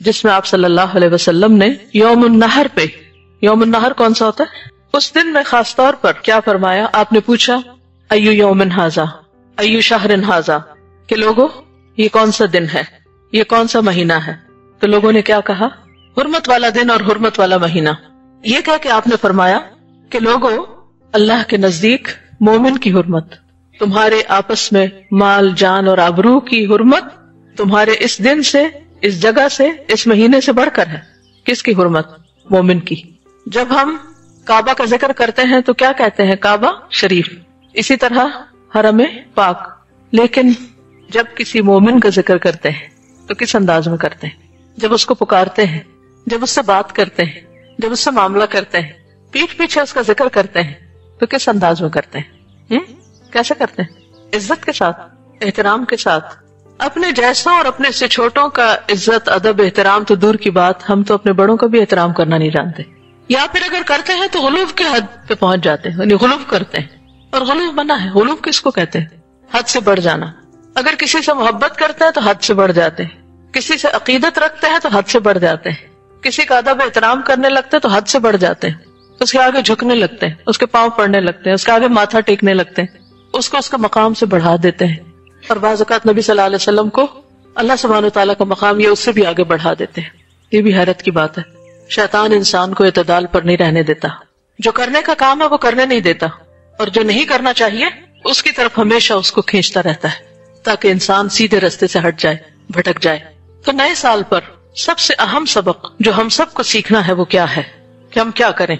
جس میں آپ صلی اللہ علیہ وسلم نے یوم النحر پہ، یوم النحر کون سا ہوتا ہے، اس دن میں خاص طور پر کیا فرمایا، آپ نے پوچھا ایو یوم ھذا ایو شہر ھذا، کہ لوگوں یہ کون سا دن ہے، یہ کون سا مہینہ ہے، تو لوگوں نے کیا کہا، حرمت والا دن اور حرمت والا مہینہ۔ یہ کہہ کے آپ نے فرمایا کہ لوگوں اللہ کے نزدیک مومن کی حرمت، تمہارے آپس میں مال جان اور آبرو کی حرمت تمہارے اس دن سے، اس جگہ سے، اس مہینے سے بڑھ کر ہے۔ کس کی حرمت؟ مومن کی۔ جب ہم کعبہ کا ذکر کرتے ہیں تو کیا کہتے ہیں؟ کعبہ شریف، اسی طرح حرم پاک۔ لیکن جب کسی مومن کا ذکر کرتے ہیں تو کس انداز میں کرتے ہیں؟ جب اس کو پکارتے ہیں، جب اس سے بات کرتے ہیں، جب اس سے معاملہ کرتے ہیں، پیٹھ پیچھے اس کا ذکر کرتے ہیں تو کس انداز میں کرتے ہیں؟ کیسے کرتے ہیں؟ عزت کے ساتھ، احترام کے ساتھ۔ اپنے جیسوں اور اپنے سے چھوٹوں کا عزت ادب احترام تو دور کی بات، ہم تو اپنے بڑوں کا بھی احترام کرنا نہیں جانتے، یا پھر اگر کرتے ہیں تو غلو کے حد پہ پہنچ جاتے ہیں، یعنی غلو کرتے ہیں، اور غلو منع ہے۔ غلو کس کو کہتے ہیں؟ حد سے بڑھ جانا۔ اگر کسی سے محبت کرتے ہیں تو حد سے بڑھ جاتے ہیں، کسی سے عقیدت رکھتے ہیں تو حد سے بڑھ جاتے ہیں، کسی کا ادب احترام کرنے لگتے ہیں تو حد سے بڑھ جاتے ہیں، اس کے آگے جھکنے لگتے ہیں، اس کے پاؤں پڑنے لگتے ہیں، اس کے آگے ماتھا ٹیکنے لگتے ہیں، اس کو اس کا مقام سے بڑھا دیتے ہیں۔ اور بعض اوقات نبی صلی اللہ علیہ وسلم کو اللہ سبحانہ وتعالیٰ کا مقام یہ اس سے بھی آگے بڑھا دیتے ہیں۔ یہ بھی حیرت کی بات ہے۔ شیطان انسان کو اعتدال پر نہیں رہنے دیتا، جو کرنے کا کام ہے وہ کرنے نہیں دیتا، اور جو نہیں کرنا چاہیے اس کی طرف ہمیشہ اس کو کھینچتا رہتا ہے، تاکہ انسان سیدھے رستے سے ہٹ جائے، بھٹک جائے۔ تو نئے سال پر سب سے اہم سبق جو ہم سب کو سیکھنا ہے وہ کیا ہے کہ ہم کیا کریں؟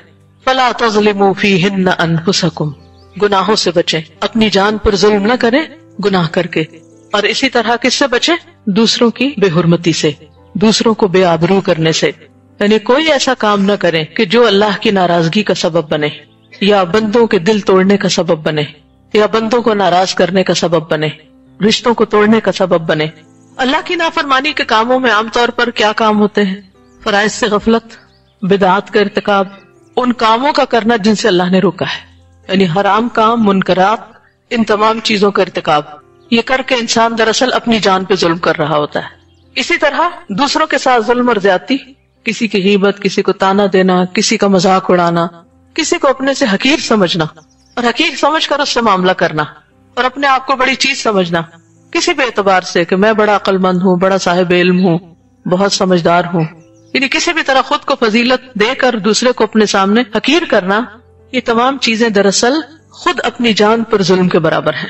فَلَا تَظْلِمُوا فِيهِنَّ أَنفُسَكُمْ، گناہوں سے بچیں، اپنی جان پر ظلم نہ کریں گناہ کر کے، اور اسی طرح کس سے بچیں؟ دوسروں کی بے حرمتی سے، دوسروں کو بے آبرو کرنے سے۔ یعنی کوئی ایسا کام نہ کریں کہ جو اللہ کی ناراضگی کا سبب بنے، یا بندوں کے دل توڑنے کا سبب بنے، یا بندوں کو ناراض کرنے کا سبب بنے، رشتوں کو توڑنے کا سبب بنے۔ اللہ کی نافرمانی کے کاموں میں عام طور پر کیا کام ہوتے ہیں؟ فرائض سے غفلت، بدعات کا ارتکاب، ان کاموں کا کرنا جن سے اللہ نے روکا ہے، یعنی حرام کام، منکرات، ان تمام چیزوں کا ارتکاب۔ یہ کر کے انسان دراصل اپنی جان پہ ظلم کر رہا ہوتا ہے۔ اسی طرح دوسروں کے ساتھ ظلم اور زیادتی، کسی کی غیبت، کسی کو تانا دینا، کسی کا مذاق اڑانا، کسی کو اپنے سے حقیر سمجھنا اور حقیر سمجھ کر اس سے معاملہ کرنا، اور اپنے آپ کو بڑی چیز سمجھنا کسی بھی اعتبار سے کہ میں بڑا عقل مند ہوں، بڑا صاحب علم ہوں، بہت سمجھدار ہوں، یعنی کسی بھی طرح خود کو فضیلت دے کر دوسرے کو اپنے سامنے حقیر کرنا، یہ تمام چیزیں دراصل خود اپنی جان پر ظلم کے برابر ہیں۔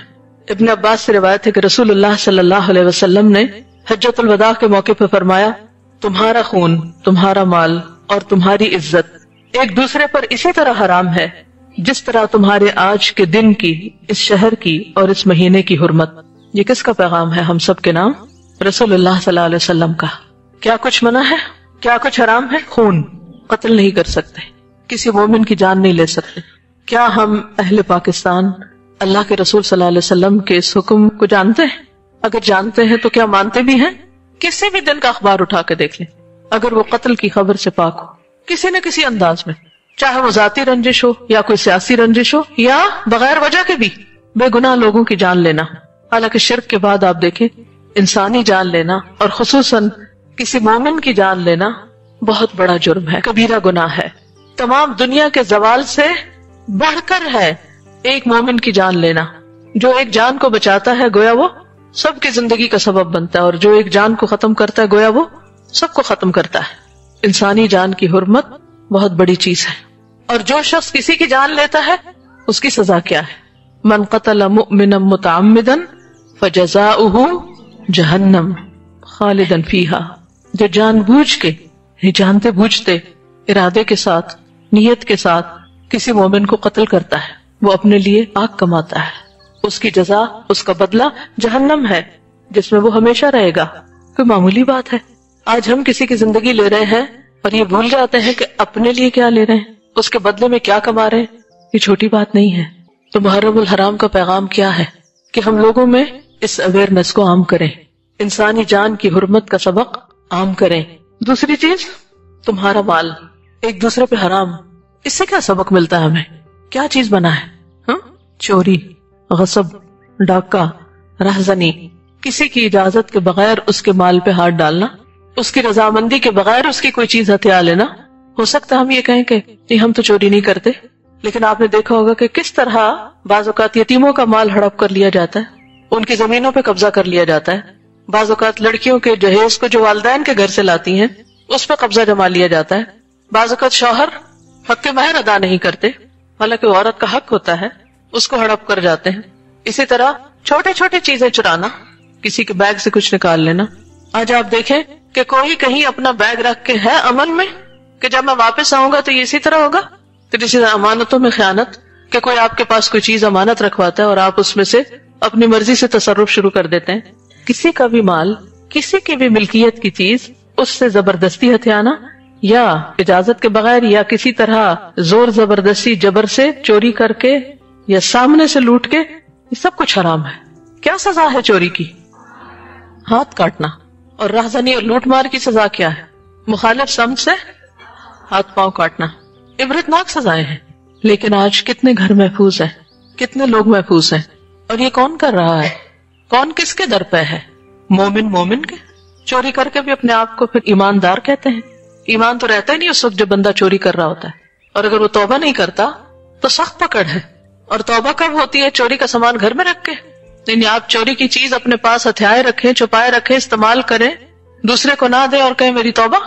ابن عباس سے روایت ہے کہ رسول اللہ صلی اللہ علیہ وسلم نے حجۃ الوداع کے موقع پہ فرمایا، تمہارا خون، تمہارا مال اور تمہاری عزت ایک دوسرے پر اسی طرح حرام ہے جس طرح تمہارے آج کے دن کی، اس شہر کی اور اس مہینے کی حرمت۔ یہ کس کا پیغام ہے ہم سب کے نام؟ رسول اللہ صلی اللہ علیہ وسلم کا۔ کیا کچھ منع ہے؟ کیا کچھ حرام ہے؟ خون، قتل نہیں کر سکتے، کسی مومن کی جان نہیں لے سکتے۔ کیا ہم اہل پاکستان اللہ کے رسول صلی اللہ علیہ وسلم کے اس حکم کو جانتے ہیں؟ اگر جانتے ہیں تو کیا مانتے بھی ہیں؟ کسی بھی دن کا اخبار اٹھا کے دیکھ لیں، اگر وہ قتل کی خبر سے پاک ہو کسی نہ کسی انداز میں، چاہے وہ ذاتی رنجش ہو یا کوئی سیاسی رنجش ہو، یا بغیر وجہ کے بھی بے گناہ لوگوں کی جان لینا۔ حالانکہ شرک کے بعد آپ دیکھیں انسانی جان لینا اور خصوصاً کسی مومن کی جان لینا بہت بڑا جرم ہے، کبیرہ گناہ ہے، تمام دنیا کے زوال سے بڑھ کر ہے ایک مومن کی جان لینا۔ جو ایک جان کو بچاتا ہے گویا وہ سب کی زندگی کا سبب بنتا ہے، اور جو ایک جان کو ختم کرتا ہے گویا وہ سب کو ختم کرتا ہے۔ انسانی جان کی حرمت بہت بڑی چیز ہے، اور جو شخص کسی کی جان لیتا ہے اس کی سزا کیا ہے؟ من قتل مؤمنا متعمدا فجزاؤہ جہنم خالدا فیہا، جو جان بوجھ کے، جانتے بوجھتے، ارادے کے ساتھ، نیت کے ساتھ کسی مومن کو قتل کرتا ہے وہ اپنے لیے آگ کماتا ہے، اس کی جزا، اس کا بدلہ جہنم ہے جس میں وہ ہمیشہ رہے گا۔ کوئی معمولی بات ہے؟ آج ہم کسی کی زندگی لے رہے ہیں اور یہ بھول جاتے ہیں کہ اپنے لیے کیا لے رہے ہیں، اس کے بدلے میں کیا کما رہے ہیں۔ یہ چھوٹی بات نہیں ہے۔ تو محرم الحرام کا پیغام کیا ہے کہ ہم لوگوں میں اس اویئرنیس کو عام کریں، انسانی جان کی حرمت کا سبق عام کریں۔ دوسری چیز، تمہارا مال ایک دوسرے پہ حرام، اس سے کیا سبق ملتا ہے ہمیں؟ کیا چیز بنا ہے؟ چوری، غصب، ڈاکہ، رہزنی، کسی کی اجازت کے بغیر اس کے مال پہ ہاتھ ڈالنا، اس کی رضامندی کے بغیر اس کی کوئی چیز ہتھیار لینا. ہو سکتا ہے ہم یہ کہیں کہ نہیں ہم تو چوری نہیں کرتے، لیکن آپ نے دیکھا ہوگا کہ کس طرح بعض اوقات یتیموں کا مال ہڑپ کر لیا جاتا ہے، ان کی زمینوں پہ قبضہ کر لیا جاتا ہے. بعض اوقات لڑکیوں کے جہیز کو جو والدین کے گھر سے لاتی ہیں اس پہ قبضہ جما لیا جاتا ہے. بعض اوقات شوہر حق مہر ادا نہیں کرتے، حالانکہ عورت کا حق ہوتا ہے، اس کو ہڑپ کر جاتے ہیں. اسی طرح چھوٹے چھوٹے چیزیں چرانا، کسی کے بیگ سے کچھ نکال لینا. آج آپ دیکھیں کہ کوئی کہیں اپنا بیگ رکھ کے ہے عمل میں کہ جب میں واپس آؤں گا تو یہ اسی طرح ہوگا. تو اسی طرح امانتوں میں خیانت، کہ کوئی آپ کے پاس کوئی چیز امانت رکھواتا ہے اور آپ اس میں سے اپنی مرضی سے تصرف شروع کر دیتے ہیں. کسی کا بھی مال، کسی کی بھی ملکیت کی چیز اس سے زبردستی ہتھیانا یا اجازت کے بغیر یا کسی طرح زور زبردستی جبر سے چوری کر کے یا سامنے سے لوٹ کے، یہ سب کچھ حرام ہے. کیا سزا ہے چوری کی؟ ہاتھ کاٹنا. اور راہزنی اور لوٹ مار کی سزا کیا ہے؟ مخالف سمت سے ہاتھ پاؤں کاٹنا. عبرتناک سزائیں ہیں. لیکن آج کتنے گھر محفوظ ہیں، کتنے لوگ محفوظ ہیں؟ اور یہ کون کر رہا ہے؟ کون کس کے در پہ ہے؟ مومن کے. چوری کر کے بھی اپنے آپ کو پھر ایماندار کہتے ہیں. ایمان تو رہتا ہی نہیں اس وقت جب بندہ چوری کر رہا ہوتا ہے. اور اگر وہ توبہ نہیں کرتا تو سخت پکڑ ہے. اور توبہ کب ہوتی ہے؟ چوری کا سامان گھر میں رکھ کے. یعنی آپ چوری کی چیز اپنے پاس ہتھیائے رکھیں، چھپائے رکھیں، استعمال کریں، دوسرے کو نہ دیں اور کہیں میری توبہ،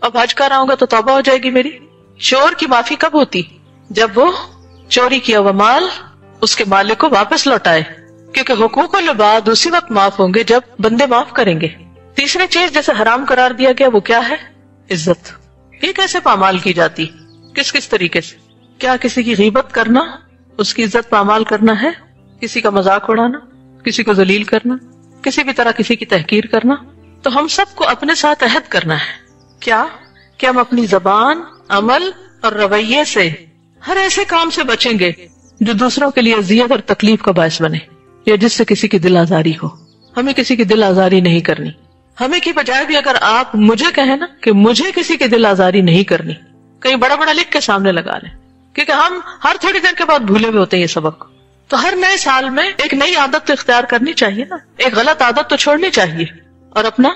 اب حج کر آؤں گا تو توبہ ہو جائے گی میری. چور کی معافی کب ہوتی؟ جب وہ چوری کیا ہوا مال اس کے مالک کو واپس لوٹائے، کیونکہ حقوق العباد اسی وقت معاف ہوں گے جب بندے معاف کریں گے. تیسری چیز جیسے حرام قرار دیا گیا وہ کیا ہے؟ عزت. یہ کیسے پامال کی جاتی؟ کس کس طریقے سے؟ کیا کسی کی غیبت کرنا اس کی عزت پامال کرنا ہے؟ کسی کا مذاق اڑانا، کسی کو ذلیل کرنا، کسی بھی طرح کسی کی تحقیر کرنا؟ تو ہم سب کو اپنے ساتھ عہد کرنا ہے کیا کہ ہم اپنی زبان، عمل اور رویے سے ہر ایسے کام سے بچیں گے جو دوسروں کے لیے اذیت اور تکلیف کا باعث بنے یا جس سے کسی کی دل آزاری ہو. ہمیں کسی کی دل آزاری نہیں کرنی. ہمیں کی بجائے بھی اگر آپ مجھے کہیں نا کہ مجھے کسی کی دل آزاری نہیں کرنی، کہیں بڑا بڑا لکھ کے سامنے لگا لیں، کیونکہ ہم ہر تھوڑی دیر کے بعد بھولے ہوئے ہوتے ہیں یہ سبق. تو ہر نئے سال میں ایک نئی عادت تو اختیار کرنی چاہیے نا، ایک غلط عادت تو چھوڑنی چاہیے اور اپنا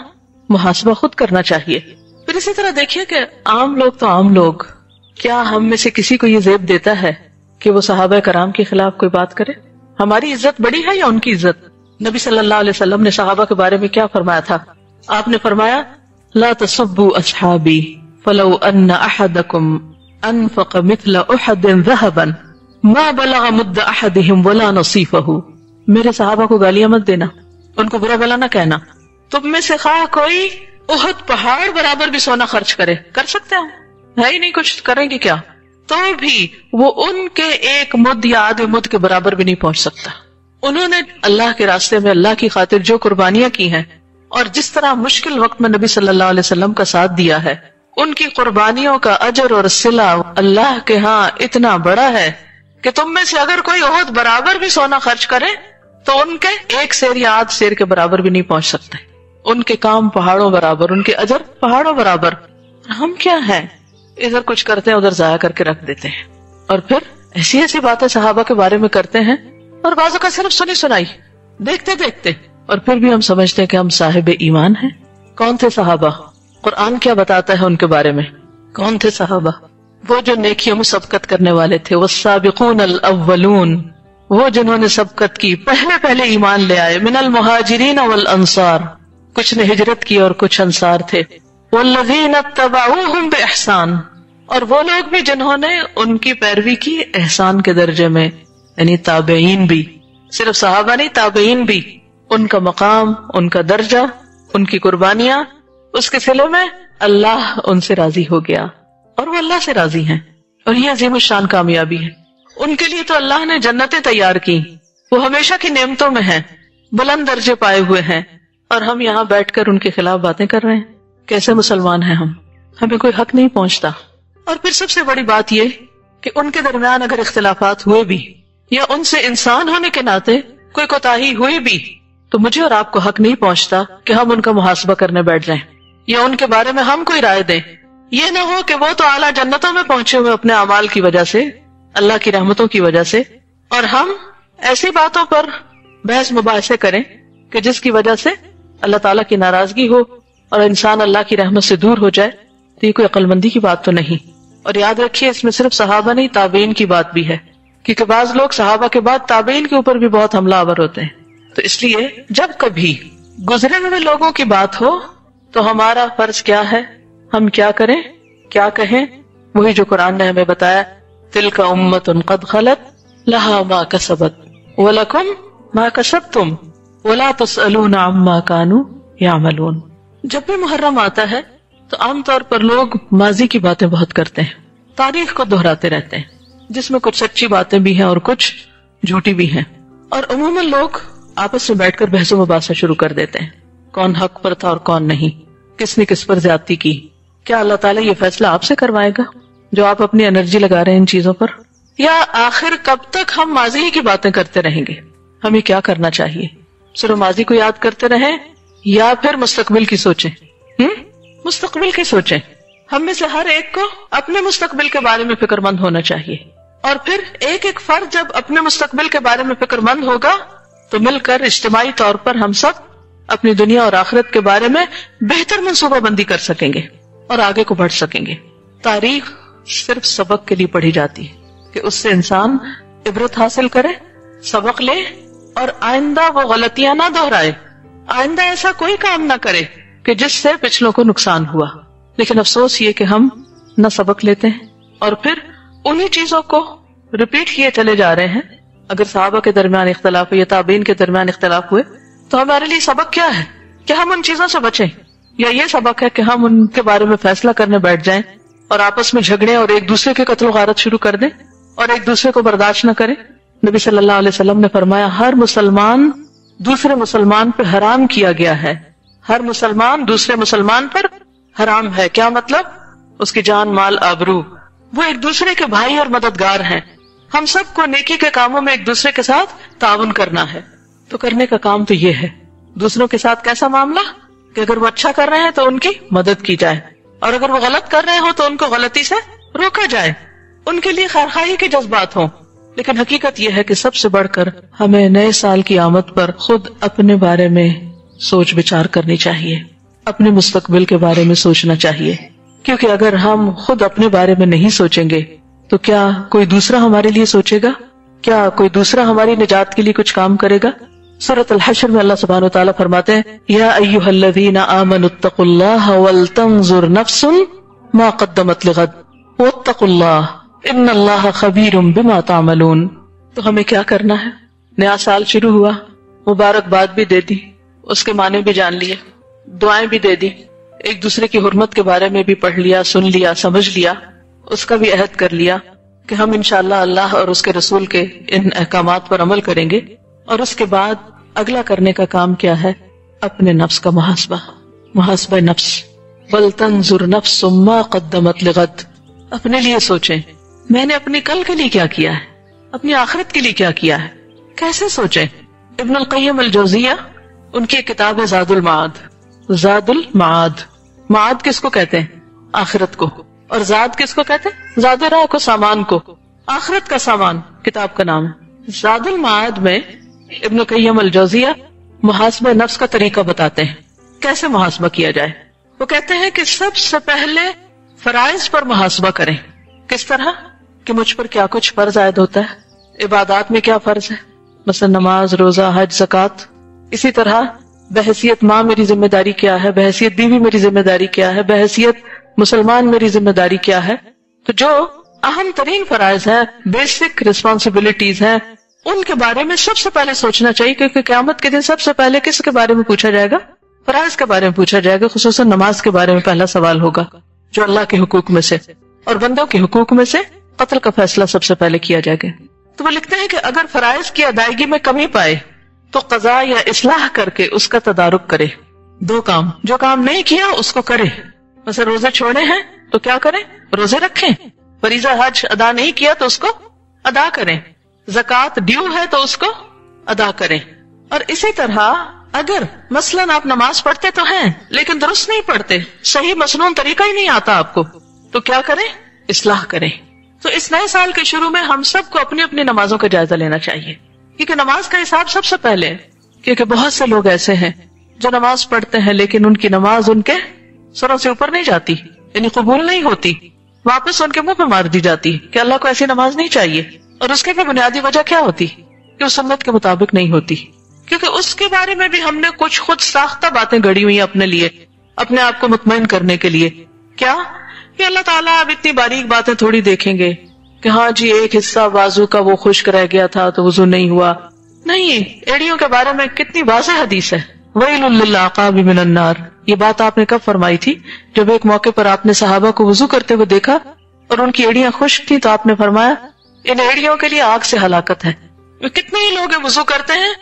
محاسبہ خود کرنا چاہیے. پھر اسی طرح دیکھیے کہ عام لوگ تو عام لوگ، کیا ہم میں سے کسی کو یہ زیب دیتا ہے کہ وہ صحابہ کرام کے خلاف کوئی بات کرے؟ ہماری عزت بڑی ہے یا ان کی عزت؟ نبی صلی اللہ علیہ وسلم نے صحابہ کے بارے میں کیا فرمایا تھا؟ آپ نے فرمایا لا تسبوا اصحابی فلو ان احدکم انفق مثل احد ذهبا ما بلغ مد احدهم ولا نصیفہ. میرے صحابہ کو گالیاں مت دینا، ان کو برا بلا نہ کہنا. تم میں سے خواہ کوئی احد پہاڑ برابر بھی سونا خرچ کرے، کر سکتے ہیں؟ ہے ہی نہیں، کچھ کریں گے کیا؟ تو بھی وہ ان کے ایک مد یا آدھے مد کے برابر بھی نہیں پہنچ سکتا. انہوں نے اللہ کے راستے میں اللہ کی خاطر جو قربانیاں کی ہیں اور جس طرح مشکل وقت میں نبی صلی اللہ علیہ وسلم کا ساتھ دیا ہے، ان کی قربانیوں کا اجر اور صلہ اللہ کے ہاں اتنا بڑا ہے کہ تم میں سے اگر کوئی عہد برابر بھی سونا خرچ کرے تو ان کے ایک سیر یا آدھ سیر کے برابر بھی نہیں پہنچ سکتے. ان کے کام پہاڑوں برابر، ان کے اجر پہاڑوں برابر. ہم کیا ہیں؟ ادھر کچھ کرتے ہیں ادھر ضائع کر کے رکھ دیتے ہیں، اور پھر ایسی ایسی باتیں صحابہ کے بارے میں کرتے ہیں اور بعضوں کا صرف سنی سنائی دیکھتے دیکھتے، اور پھر بھی ہم سمجھتے ہیں کہ ہم صاحب ایمان ہیں. کون تھے صحابہ؟ قرآن کیا بتاتا ہے ان کے بارے میں؟ کون تھے صحابہ؟ وہ جو نیکیوں میں سبقت کرنے والے تھے. والسابقون الاولون، وہ جنہوں نے سبقت کی، پہلے ایمان لے آئے. من المہاجرین والانصار، کچھ نے ہجرت کی اور کچھ انصار تھے. والذین اتبعوہم باحسان، اور وہ لوگ بھی جنہوں نے ان کی پیروی کی احسان کے درجے میں، یعنی تابعین بھی، صرف صحابہ نہیں، تابعین بھی. ان کا مقام، ان کا درجہ، ان کی قربانیاں، اس کے صلے میں اللہ ان سے راضی ہو گیا اور وہ اللہ سے راضی ہیں. اور یہ عظیم الشان کامیابی ہے. ان کے لیے تو اللہ نے جنتیں تیار کی، وہ ہمیشہ کی نعمتوں میں ہیں، بلند درجے پائے ہوئے ہیں، اور ہم یہاں بیٹھ کر ان کے خلاف باتیں کر رہے ہیں. کیسے مسلمان ہیں ہم؟ ہمیں کوئی حق نہیں پہنچتا. اور پھر سب سے بڑی بات یہ کہ ان کے درمیان اگر اختلافات ہوئے بھی یا ان سے انسان ہونے کے ناطے کوئی کوتاہی ہوئی بھی تو مجھے اور آپ کو حق نہیں پہنچتا کہ ہم ان کا محاسبہ کرنے بیٹھ جائیں یا ان کے بارے میں ہم کوئی رائے دیں. یہ نہ ہو کہ وہ تو اعلیٰ جنتوں میں پہنچے ہوئے اپنے اعمال کی وجہ سے، اللہ کی رحمتوں کی وجہ سے، اور ہم ایسی باتوں پر بحث مباحثے کریں کہ جس کی وجہ سے اللہ تعالیٰ کی ناراضگی ہو اور انسان اللہ کی رحمت سے دور ہو جائے تو یہ کوئی عقل مندی کی بات تو نہیں. اور یاد رکھیے اس میں صرف صحابہ نہیں تابعین کی بات بھی ہے، کیونکہ بعض لوگ صحابہ کے بعد تابعین کے اوپر بھی بہت حملہ آور ہوتے ہیں. تو اس لیے جب کبھی گزرے ہوئے لوگوں کی بات ہو تو ہمارا فرض کیا ہے، ہم کیا کریں، کیا کہیں؟ وہی جو قرآن نے ہمیں بتایا، تلک امۃ قد خلت لہا ما کسبت ولکم ما کسبتم ولا تسألون عما کانوا یعملون. جب بھی محرم آتا ہے تو عام طور پر لوگ ماضی کی باتیں بہت کرتے ہیں، تاریخ کو دہراتے رہتے ہیں، جس میں کچھ سچی باتیں بھی ہیں اور کچھ جھوٹی بھی ہیں. اور عموماً لوگ آپس میں بیٹھ کر بحث و مباحثہ شروع کر دیتے ہیں، کون حق پر تھا اور کون نہیں، کس نے کس پر زیادتی کی. کیا اللہ تعالیٰ یہ فیصلہ آپ سے کروائے گا جو آپ اپنی انرجی لگا رہے ہیں ان چیزوں پر؟ یا آخر کب تک ہم ماضی ہی کی باتیں کرتے رہیں گے؟ ہمیں کیا کرنا چاہیے؟ صرف ماضی کو یاد کرتے رہیں یا پھر مستقبل کی سوچیں؟ مستقبل کی سوچیں. ہم میں سے ہر ایک کو اپنے مستقبل کے بارے میں فکر مند ہونا چاہیے، اور پھر ایک ایک فرد جب اپنے مستقبل کے بارے میں فکر مند ہوگا تو مل کر اجتماعی طور پر ہم سب اپنی دنیا اور آخرت کے بارے میں بہتر منصوبہ بندی کر سکیں گے اور آگے کو بڑھ سکیں گے. تاریخ صرف سبق کے لیے پڑھی جاتی ہے کہ اس سے انسان عبرت حاصل کرے، سبق لے اور آئندہ وہ غلطیاں نہ دہرائے، آئندہ ایسا کوئی کام نہ کرے کہ جس سے پچھلوں کو نقصان ہوا. لیکن افسوس یہ کہ ہم نہ سبق لیتے ہیں اور پھر انہی چیزوں کو ریپیٹ کیے چلے جا رہے ہیں. اگر صحابہ کے درمیان اختلاف ہوئے یا تابعین کے درمیان اختلاف ہوئے تو ہمارے لیے سبق کیا ہے کہ ہم ان چیزوں سے بچیں، یا یہ سبق ہے کہ ہم ان کے بارے میں فیصلہ کرنے بیٹھ جائیں اور آپس میں جھگڑیں اور ایک دوسرے کے قتل و غارت شروع کر دیں اور ایک دوسرے کو برداشت نہ کریں. نبی صلی اللہ علیہ وسلم نے فرمایا ہر مسلمان دوسرے مسلمان پہ حرام کیا گیا ہے، ہر مسلمان دوسرے مسلمان پر حرام ہے. کیا مطلب؟ اس کی جان، مال، آبرو. وہ ایک دوسرے کے بھائی اور مددگار ہیں. ہم سب کو نیکی کے کاموں میں ایک دوسرے کے ساتھ تعاون کرنا ہے. تو کرنے کا کام تو یہ ہے. دوسروں کے ساتھ کیسا معاملہ کہ اگر وہ اچھا کر رہے ہیں تو ان کی مدد کی جائے، اور اگر وہ غلط کر رہے ہوں تو ان کو غلطی سے روکا جائے، ان کے لیے خیرخواہی کے جذبات ہوں. لیکن حقیقت یہ ہے کہ سب سے بڑھ کر ہمیں نئے سال کی آمد پر خود اپنے بارے میں سوچ بچار کرنی چاہیے، اپنے مستقبل کے بارے میں سوچنا چاہیے. کیونکہ اگر ہم خود اپنے بارے میں نہیں سوچیں گے تو کیا کوئی دوسرا ہمارے لیے سوچے گا؟ کیا کوئی دوسرا ہماری نجات کے لیے کچھ کام کرے گا؟ سورۃ الحشر میں اللہ سبحانہ وتعالیٰ فرماتے ہیں یا ایھا الذین آمنوا اتقوا اللہ ولتنظر نفس ما قدمت لغد واتقوا اللہ ان اللہ خبیر بما تعملون. تو ہمیں کیا کرنا ہے؟ نیا سال شروع ہوا، مبارکباد بھی دے دی، اس کے معنی بھی جان لیے، دعائیں بھی دے دی، ایک دوسرے کی حرمت کے بارے میں بھی پڑھ لیا، سن لیا، سمجھ لیا، اس کا بھی عہد کر لیا کہ ہم انشاءاللہ اللہ اور اس کے رسول کے ان احکامات پر عمل کریں گے. اور اس کے بعد اگلا کرنے کا کام کیا ہے؟ اپنے نفس کا محاسبہ نفس. وَلْتَنْظُرْ نَفْسٌ مَا قَدَّمَتْ لِغَدٍ. اپنے لیے سوچیں میں نے اپنی کل کے لیے کیا کیا ہے، اپنی آخرت کے لیے کیا کیا ہے. کیسے سوچیں؟ ابن القیم الجوزیہ، ان کی ایک کتاب ہے زاد المعاد. زاد المعاد، معاد کس کو کہتے ہیں؟ آخرت کو. اور زاد کس کو کہتے ہیں؟ زاد راہ کو، سامان کو. آخرت کا سامان کتاب کا نام ہے. زاد المعاد میں ابن القیم الجوزیہ محاسبہ نفس کا طریقہ بتاتے ہیں، کیسے محاسبہ کیا جائے. وہ کہتے ہیں کہ سب سے پہلے فرائض پر محاسبہ کریں. کس طرح؟ کہ مجھ پر کیا کچھ فرض عائد ہوتا ہے، عبادات میں کیا فرض ہے، مثلا نماز، روزہ، حج، زکوٰۃ. اسی طرح بحیثیت ماں میری ذمہ داری کیا ہے، بحیثیت بیوی میری ذمہ داری کیا ہے، بحیثیت مسلمان میری ذمہ داری کیا ہے. تو جو اہم ترین فرائض ہیں، بیسک ریسپانسبلٹیز ہیں، ان کے بارے میں سب سے پہلے سوچنا چاہیے، کیونکہ قیامت کے دن سب سے پہلے کس کے بارے میں پوچھا جائے گا؟ فرائض کے بارے میں پوچھا جائے گا. خصوصاً نماز کے بارے میں پہلا سوال ہوگا، جو اللہ کے حقوق میں سے اور بندوں کے حقوق میں سے قتل کا فیصلہ سب سے پہلے کیا جائے گا. تو وہ لکھتے ہیں کہ اگر فرائض کی ادائیگی میں کمی پائے تو قضاء یا اصلاح کر کے اس کا تدارک کرے. دو کام، جو کام نہیں کیا اس کو کرے. مثلا روزے چھوڑے ہیں تو کیا کریں؟ روزے رکھیں. فریضہ حج ادا نہیں کیا تو اس کو ادا کریں. زکوٰۃ ڈیو ہے تو اس کو ادا کریں. اور اسی طرح اگر مثلاً آپ نماز پڑھتے تو ہیں لیکن درست نہیں پڑھتے، صحیح مسنون طریقہ ہی نہیں آتا آپ کو، تو کیا کریں؟ اصلاح کریں. تو اس نئے سال کے شروع میں ہم سب کو اپنی اپنی نمازوں کا جائزہ لینا چاہیے، کیونکہ نماز کا حساب سب سے پہلے ہے. کیونکہ بہت سے لوگ ایسے ہیں جو نماز پڑھتے ہیں لیکن ان کی نماز ان کے سروں سے اوپر نہیں جاتی، یعنی قبول نہیں ہوتی، واپس ان کے منہ پہ مار دی جاتی کہ اللہ کو ایسی نماز نہیں چاہیے. اور اس کے بھی بنیادی وجہ کیا ہوتی کہ وہ سنت کے مطابق نہیں ہوتی، کیونکہ اس کے بارے میں بھی ہم نے کچھ خود ساختہ باتیں گڑی ہوئی اپنے لیے، اپنے آپ کو مطمئن کرنے کے لیے. کیا کہ اللہ تعالیٰ اب اتنی باریک باتیں تھوڑی دیکھیں گے کہ ہاں جی ایک حصہ بازو کا وہ خشک رہ گیا تھا تو وضو نہیں ہوا. نہیں، ایڑیوں کے بارے میں کتنی واضح حدیث ہے، وَيْلٌ لِّلْعَقَابِ مِنَ النَّارِ. یہ بات آپ نے کب فرمائی تھی؟ جب ایک موقع پر آپ نے صحابہ کو وضو کرتے ہوئے دیکھا اور ان کی ایڑیاں خشک تھی تو آپ نے فرمایا ان ایڑیوں کے لیے آگ سے ہلاکت ہے. کتنے ہی لوگ وضو کرتے ہیں،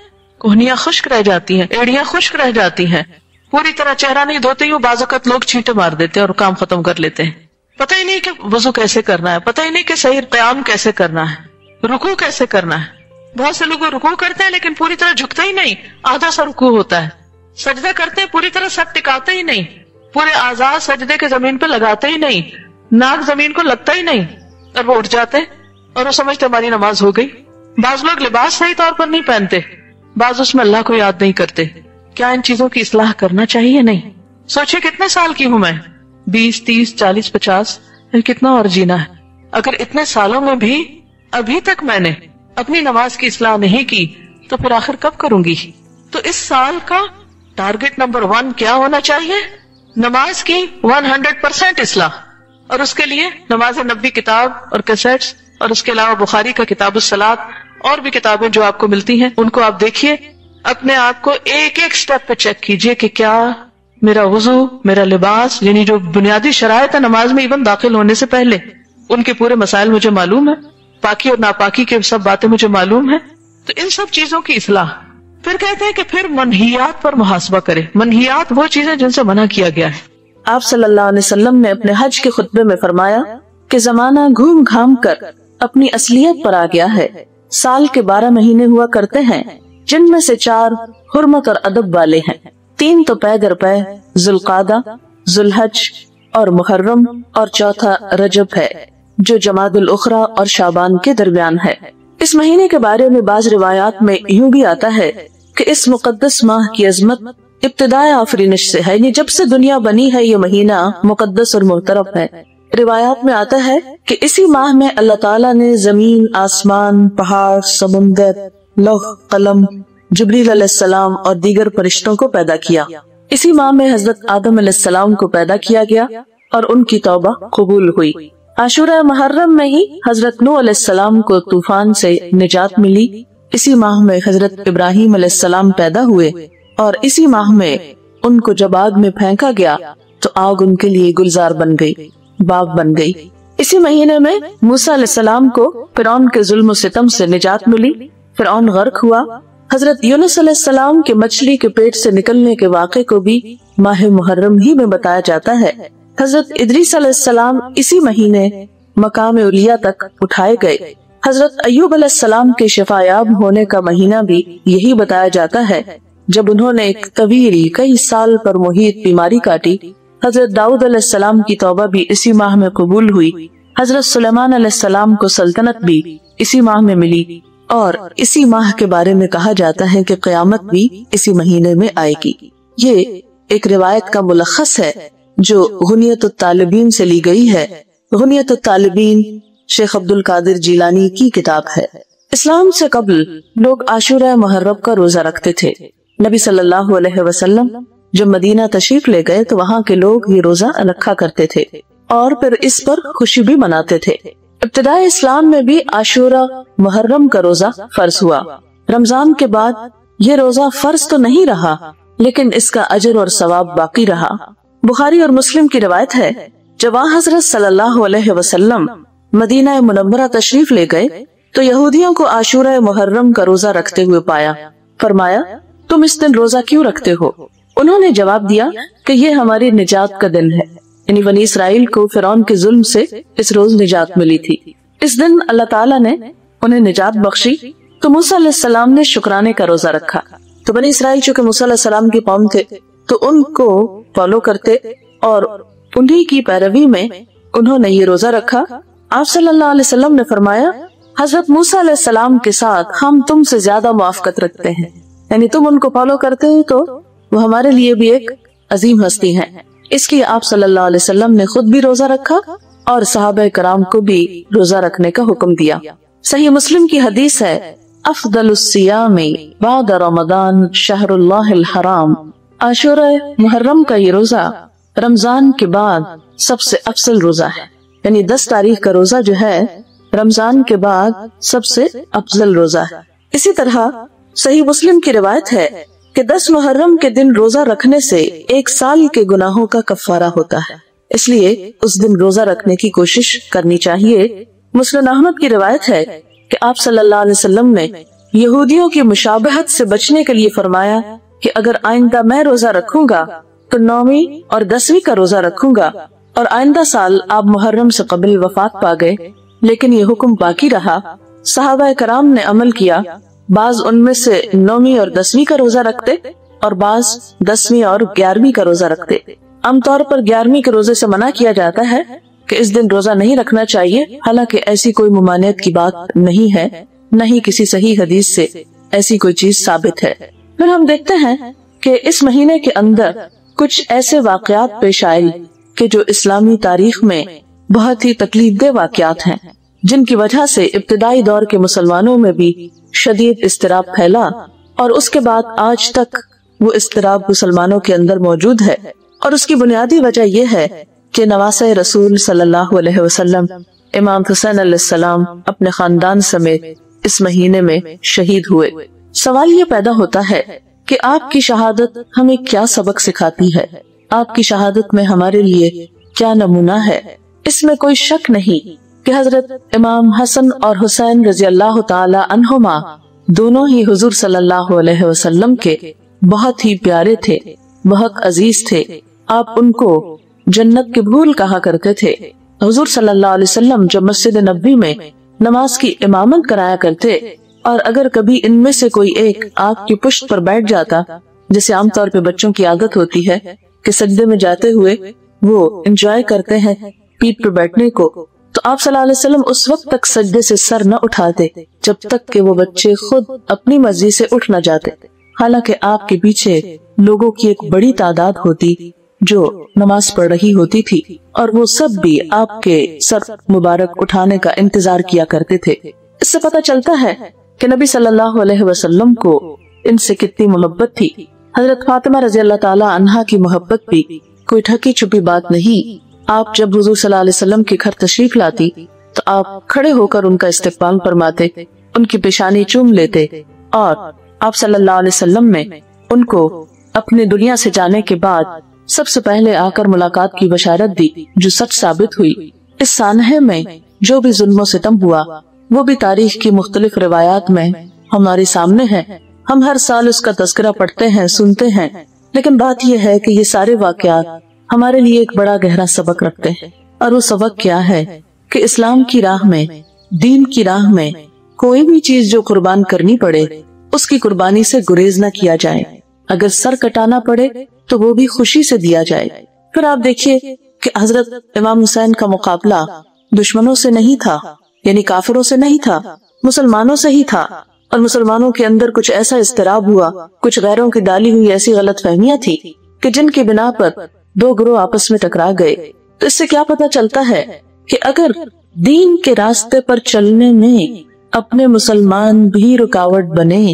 کوہنیاں خشک رہ جاتی ہیں، ایڑیاں خشک رہ جاتی ہیں، پوری طرح چہرہ نہیں دھوتے ہی بعض اوقات لوگ چھینٹے مار دیتے ہیں اور کام ختم کر لیتے ہیں. پتہ ہی نہیں کہ وضو کیسے کرنا ہے، پتہ ہی نہیں کہ صحیح قیام کیسے کرنا ہے، رکوع کیسے کرنا ہے. بہت سے لوگ رکوع کرتے ہیں لیکن پوری طرح جھکتے ہی نہیں، آدھا سا رکوع ہوتا ہے. سجدہ کرتے ہیں پوری طرح سر ٹکاتے ہی نہیں، پورے اعضاء سجدے کے زمین پہ لگاتے ہی نہیں، ناک زمین کو لگتا ہی نہیں، اور وہ اٹھ جاتے اور وہ سمجھتے ہماری نماز ہو گئی. بعض لوگ لباس صحیح طور پر نہیں پہنتے، بعض اس میں اللہ کو یاد نہیں کرتے. کیا ان چیزوں کی اصلاح کرنا چاہیے؟ نہیں. سوچے کتنے سال کی ہوں میں، 20 30 40 50، کتنا اور جینا ہے. اگر اتنے سالوں میں بھی ابھی تک میں نے اپنی نماز کی اصلاح نہیں کی تو پھر آخر کب کروں گی؟ تو اس سال کا ٹارگٹ نمبر 1 کیا ہونا چاہیے؟ نماز کی 100% اصلاح. اور اس کے لیے نماز نبی کتاب اور کیسٹس، اور اس کے علاوہ بخاری کا کتاب الصلاۃ اور بھی کتابیں جو آپ کو ملتی ہیں ان کو آپ دیکھیے، اپنے آپ کو ایک ایک سٹیپ پہ چیک کیجئے کہ کیا میرا وضو، میرا لباس، یعنی جو بنیادی شرائط ہے نماز میں ایون داخل ہونے سے پہلے، ان کے پورے مسائل مجھے معلوم ہے، پاکی اور ناپاکی کے سب باتیں مجھے معلوم ہیں. تو ان سب چیزوں کی اصلاح. پھر کہتے ہیں کہ پھر منہیات پر محاسبہ کرے. منہیات وہ چیزیں جن سے منع کیا گیا ہے. آپ صلی اللہ علیہ وسلم نے اپنے حج کے خطبے میں فرمایا کہ زمانہ گھوم گھام کر اپنی اصلیت پر آ گیا ہے. سال کے 12 مہینے ہوا کرتے ہیں جن میں سے 4 حرمت اور ادب والے ہیں. 3 تو پے در پے ذوالقعدہ، ذوالحج اور محرم، اور چوتھا رجب ہے جو جمادی الاخری اور شعبان کے درمیان ہے. اس مہینے کے بارے میں بعض روایات میں یوں بھی آتا ہے کہ اس مقدس ماہ کی عظمت ابتدائے آفرینش سے ہے، یعنی جب سے دنیا بنی ہے یہ مہینہ مقدس اور محترم ہے. روایات میں آتا ہے کہ اسی ماہ میں اللہ تعالیٰ نے زمین، آسمان، پہاڑ، سمندر، لوح قلم، جبریل علیہ السلام اور دیگر فرشتوں کو پیدا کیا. اسی ماہ میں حضرت آدم علیہ السلام کو پیدا کیا گیا اور ان کی توبہ قبول ہوئی. عاشورہ محرم میں ہی حضرت نوح علیہ السلام کو طوفان سے نجات ملی. اسی ماہ میں حضرت ابراہیم علیہ السلام پیدا ہوئے اور اسی ماہ میں ان کو جب آگ میں پھینکا گیا تو آگ ان کے لیے گلزار بن گئی، باغ بن گئی. اسی مہینے میں موسیٰ علیہ السلام کو فرعون کے ظلم و ستم سے نجات ملی. فرعون غرق ہوا. حضرت یونس علیہ السلام کے مچھلی کے پیٹ سے نکلنے کے واقعے کو بھی ماہ محرم ہی میں بتایا جاتا ہے. حضرت ادریس علیہ السلام اسی مہینے مقام علیہ تک اٹھائے گئے. حضرت ایوب علیہ السلام کے شفایاب ہونے کا مہینہ بھی یہی بتایا جاتا ہے جب انہوں نے ایک طویل کئی سال پر محیط بیماری کاٹی. حضرت داؤد علیہ السلام کی توبہ بھی اسی ماہ میں قبول ہوئی. حضرت سلیمان علیہ السلام کو سلطنت بھی اسی ماہ میں ملی اور اسی ماہ کے بارے میں کہا جاتا ہے کہ قیامت بھی اسی مہینے میں آئے گی. یہ ایک روایت کا ملخص ہے جو غنیت الطالبین سے لی گئی ہے. غنیت الطالبین شیخ عبد القادر جیلانی کی کتاب ہے. اسلام سے قبل لوگ عاشورہ محرم کا روزہ رکھتے تھے. نبی صلی اللہ علیہ وسلم جب مدینہ تشریف لے گئے تو وہاں کے لوگ یہ روزہ رکھا کرتے تھے اور پھر اس پر خوشی بھی مناتے تھے. ابتدائی اسلام میں بھی عاشورہ محرم کا روزہ فرض ہوا. رمضان کے بعد یہ روزہ فرض تو نہیں رہا لیکن اس کا اجر اور ثواب باقی رہا. بخاری اور مسلم کی روایت ہے جب حضرت صلی اللہ علیہ وسلم مدینہ منورہ تشریف لے گئے تو یہودیوں کو عاشورہ محرم کا روزہ رکھتے ہوئے پایا. فرمایا تم اس دن روزہ کیوں رکھتے ہو؟ انہوں نے جواب دیا کہ یہ ہماری نجات کا دن ہے، یعنی بنی اسرائیل کو فرعون کے ظلم سے اس روز نجات ملی تھی. اس دن اللہ تعالیٰ نے انہیں نجات بخشی تو موسیٰ علیہ السلام نے شکرانے کا روزہ رکھا. تو بنی اسرائیل چونکہ موسیٰ علیہ السلام کی قوم تھے تو ان کو فالو کرتے اور انہی کی پیروی میں انہوں نے یہ روزہ رکھا. آپ صلی اللہ علیہ وسلم نے فرمایا حضرت موسیٰ علیہ السلام کے ساتھ ہم تم سے زیادہ موافقت رکھتے ہیں، یعنی تم ان کو فالو کرتے ہو تو وہ ہمارے لیے بھی ایک عظیم ہستی ہیں، اس لیے آپ صلی اللہ علیہ وسلم نے خود بھی روزہ رکھا اور صحابہ کرام کو بھی روزہ رکھنے کا حکم دیا۔ صحیح مسلم کی حدیث ہے، افضل الصیام بعد رمضان شہر اللہ الحرام، عاشورہ محرم کا یہ روزہ رمضان کے بعد سب سے افضل روزہ ہے، یعنی 10 تاریخ کا روزہ جو ہے رمضان کے بعد سب سے افضل روزہ ہے۔ اسی طرح صحیح مسلم کی روایت ہے کہ 10 محرم کے دن روزہ رکھنے سے 1 سال کے گناہوں کا کفارہ ہوتا ہے، اس لیے اس دن روزہ رکھنے کی کوشش کرنی چاہیے۔ مسند احمد کی روایت ہے کہ آپ صلی اللہ علیہ وسلم نے یہودیوں کی مشابہت سے بچنے کے لیے فرمایا کہ اگر آئندہ میں روزہ رکھوں گا تو 9ویں اور 10ویں کا روزہ رکھوں گا، اور آئندہ سال آپ محرم سے قبل وفات پا گئے، لیکن یہ حکم باقی رہا۔ صحابہ کرام نے عمل کیا، بعض ان میں سے 9ویں اور 10ویں کا روزہ رکھتے اور بعض 10ویں اور 11ویں کا روزہ رکھتے۔ عام طور پر 11ویں کے روزے سے منع کیا جاتا ہے کہ اس دن روزہ نہیں رکھنا چاہیے، حالانکہ ایسی کوئی ممانعت کی بات نہیں ہے، نہ ہی کسی صحیح حدیث سے ایسی کوئی چیز ثابت ہے۔ پھر ہم دیکھتے ہیں کہ اس مہینے کے اندر کچھ ایسے واقعات پیش آئے کہ جو اسلامی تاریخ میں بہت ہی تکلیف دہ واقعات ہیں، جن کی وجہ سے ابتدائی دور کے مسلمانوں میں بھی شدید اضطراب پھیلا، اور اس کے بعد آج تک وہ اضطراب مسلمانوں کے اندر موجود ہے۔ اور اس کی بنیادی وجہ یہ ہے کہ نواسہ رسول صلی اللہ علیہ وسلم امام حسین علیہ السلام اپنے خاندان سمیت اس مہینے میں شہید ہوئے۔ سوال یہ پیدا ہوتا ہے کہ آپ کی شہادت ہمیں کیا سبق سکھاتی ہے؟ آپ کی شہادت میں ہمارے لیے کیا نمونہ ہے؟ اس میں کوئی شک نہیں کہ حضرت امام حسن اور حسین رضی اللہ تعالی عنہما دونوں ہی حضور صلی اللہ علیہ وسلم کے بہت ہی پیارے تھے، بہت عزیز تھے۔ آپ ان کو جنت کے پھول کہا کرتے تھے۔ حضور صلی اللہ علیہ وسلم جب مسجد نبوی میں نماز کی امامت کرایا کرتے، اور اگر کبھی ان میں سے کوئی ایک آپ کی پشت پر بیٹھ جاتا، جیسے عام طور پہ بچوں کی عادت ہوتی ہے کہ سجدے میں جاتے ہوئے وہ انجوائے کرتے ہیں پیٹ پر بیٹھنے کو، تو آپ صلی اللہ علیہ وسلم اس وقت تک سجدے سے سر نہ اٹھاتے جب تک کہ وہ بچے خود اپنی مرضی سے اٹھ نہ جاتے، حالانکہ آپ کے پیچھے لوگوں کی ایک بڑی تعداد ہوتی جو نماز پڑھ رہی ہوتی تھی، اور وہ سب بھی آپ کے سر مبارک اٹھانے کا انتظار کیا کرتے تھے۔ اس سے پتہ چلتا ہے کہ نبی صلی اللہ علیہ وسلم کو ان سے کتنی محبت تھی۔ حضرت فاطمہ رضی اللہ تعالی عنہا کی محبت بھی کوئی ڈھکی چھپی بات نہیں۔ آپ جب حضور صلی اللہ علیہ وسلم کے گھر تشریف لاتی تو آپ کھڑے ہو کر ان کا استقبال فرماتے، ان کی پیشانی چوم لیتے، اور آپ صلی اللہ علیہ وسلم نے ان کو اپنے دنیا سے جانے کے بعد سب سے پہلے آ کر ملاقات کی بشارت دی، جو سچ ثابت ہوئی۔ اس سانحے میں جو بھی ظلم و ستم ہوا وہ بھی تاریخ کی مختلف روایات میں ہمارے سامنے ہے۔ ہم ہر سال اس کا تذکرہ پڑھتے ہیں، سنتے ہیں، لیکن بات یہ ہے کہ یہ سارے واقعات ہمارے لیے ایک بڑا گہرا سبق رکھتے ہیں، اور وہ سبق کیا ہے کہ اسلام کی راہ میں، دین کی راہ میں کوئی بھی چیز جو قربان کرنی پڑے اس کی قربانی سے گریز نہ کیا جائے، اگر سر کٹانا پڑے تو وہ بھی خوشی سے دیا جائے۔ پھر آپ دیکھیے کہ حضرت امام حسین کا مقابلہ دشمنوں سے نہیں تھا، یعنی کافروں سے نہیں تھا، مسلمانوں سے ہی تھا، اور مسلمانوں کے اندر کچھ ایسا اضطراب ہوا، کچھ غیروں کی ڈالی ہوئی ایسی غلط فہمیاں تھی کہ جن کی بنا پر 2 گروہ آپس میں ٹکرا گئے۔ تو اس سے کیا پتہ چلتا ہے کہ اگر دین کے راستے پر چلنے میں اپنے مسلمان بھی رکاوٹ بنے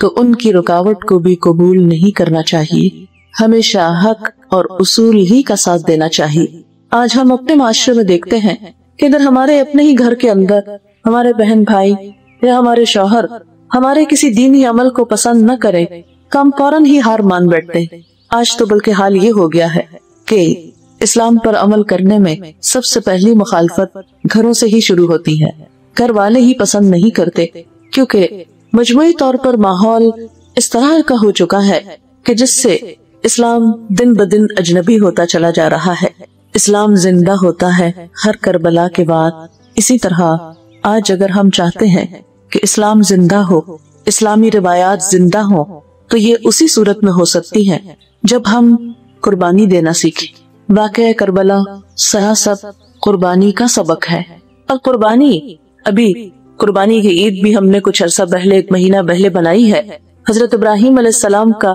تو ان کی رکاوٹ کو بھی قبول نہیں کرنا چاہیے، ہمیشہ حق اور اصول ہی کا ساتھ دینا چاہیے۔ آج ہم اپنے معاشرے میں دیکھتے ہیں کہ اگر ہمارے اپنے ہی گھر کے اندر ہمارے بہن بھائی یا ہمارے شوہر ہمارے کسی دینی عمل کو پسند نہ کرے تو ہم فوراً ہی ہار مان بیٹھتے۔ آج تو بلکہ حال یہ ہو گیا ہے کہ اسلام پر عمل کرنے میں سب سے پہلی مخالفت گھروں سے ہی شروع ہوتی ہے۔ گھر والے ہی پسند نہیں کرتے، کیونکہ مجموعی طور پر ماحول اس طرح کا ہو چکا ہے کہ جس سے اسلام دن بدن اجنبی ہوتا چلا جا رہا ہے۔ اسلام زندہ ہوتا ہے ہر کربلا کے بعد۔ اسی طرح آج اگر ہم چاہتے ہیں کہ اسلام زندہ ہو، اسلامی روایات زندہ ہو، تو یہ اسی صورت میں ہو سکتی ہے جب ہم قربانی دینا سیکھیں۔ واقعہ کربلا سراسر قربانی کا سبق ہے، اور ابھی قربانی کی عید بھی ہم نے کچھ عرصہ پہلے، 1 مہینہ پہلے بنائی ہے۔ حضرت ابراہیم علیہ السلام کا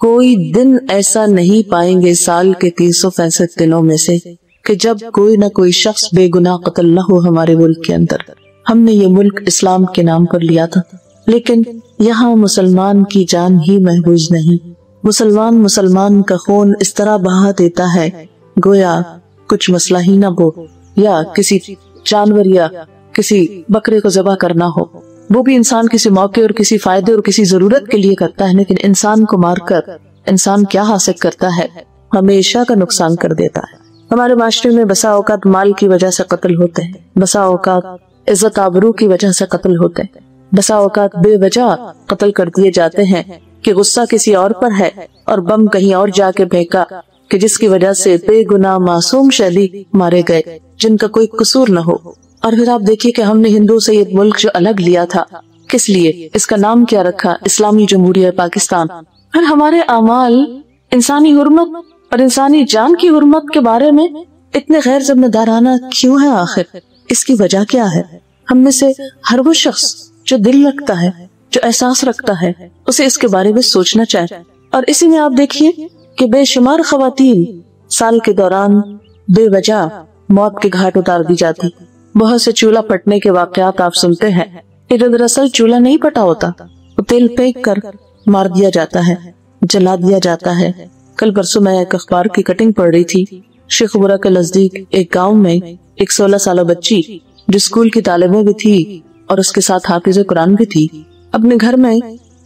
کوئی دن ایسا نہیں پائیں گے سال کے 365 دنوں میں سے کہ جب کوئی نہ کوئی شخص بے گناہ قتل نہ ہو ہمارے ملک کے اندر۔ ہم نے یہ ملک اسلام کے نام پر لیا تھا، لیکن یہاں مسلمان کی جان ہی محفوظ نہیں۔ مسلمان کا خون اس طرح بہا دیتا ہے گویا کچھ مسئلہ ہی نہ ہو، یا کسی جانور یا کسی بکرے کو ذبح کرنا ہو، وہ بھی انسان کسی موقع اور کسی فائدے اور کسی ضرورت کے لیے کرتا ہے، لیکن انسان کو مار کر انسان کیا حاصل کرتا ہے؟ ہمیشہ کا نقصان کر دیتا ہے۔ ہمارے معاشرے میں بسا اوقات مال کی وجہ سے قتل ہوتے ہیں، بسا اوقات عزت آبرو کی وجہ سے قتل ہوتے ہیں، بسا اوقات بے وجہ قتل کر دیے جاتے ہیں کہ غصہ کسی اور پر ہے اور بم کہیں اور جا کے پھینکا کہ جس کی وجہ سے بے گناہ معصوم شہری مارے گئے جن کا کوئی قصور نہ ہو۔ اور پھر آپ دیکھیے کہ ہم نے ہندو سے یہ ملک جو الگ لیا تھا، کس لیے؟ اس کا نام کیا رکھا؟ اسلامی جمہوریہ پاکستان۔ پھر ہمارے اعمال انسانی حرمت اور انسانی جان کی حرمت کے بارے میں اتنے غیر ذمہ دارانہ کیوں ہے؟ آخر اس کی وجہ کیا ہے؟ ہم میں سے ہر وہ شخص جو دل رکھتا ہے، جو احساس رکھتا ہے، اسے اس کے بارے میں سوچنا چاہے۔ اور اسی میں آپ دیکھیے کہ بے شمار خواتین سال کے دوران بے وجہ موت کے گھاٹ اتار دی جاتی۔ بہت سے چولہا پھٹنے کے واقعات آپ سنتے ہیں کہ دراصل چولہا نہیں پھٹا ہوتا، وہ تیل پھینک کر مار دیا جاتا ہے، جلا دیا جاتا ہے۔ کل پرسوں میں ایک اخبار کی کٹنگ پڑھ رہی تھی، شیخ برا کے نزدیک ایک گاؤں میں ایک 16 سالہ بچی جو اسکول کی طالبہ بھی تھی اور اس کے ساتھ حافظ قرآن بھی تھی، اپنے گھر میں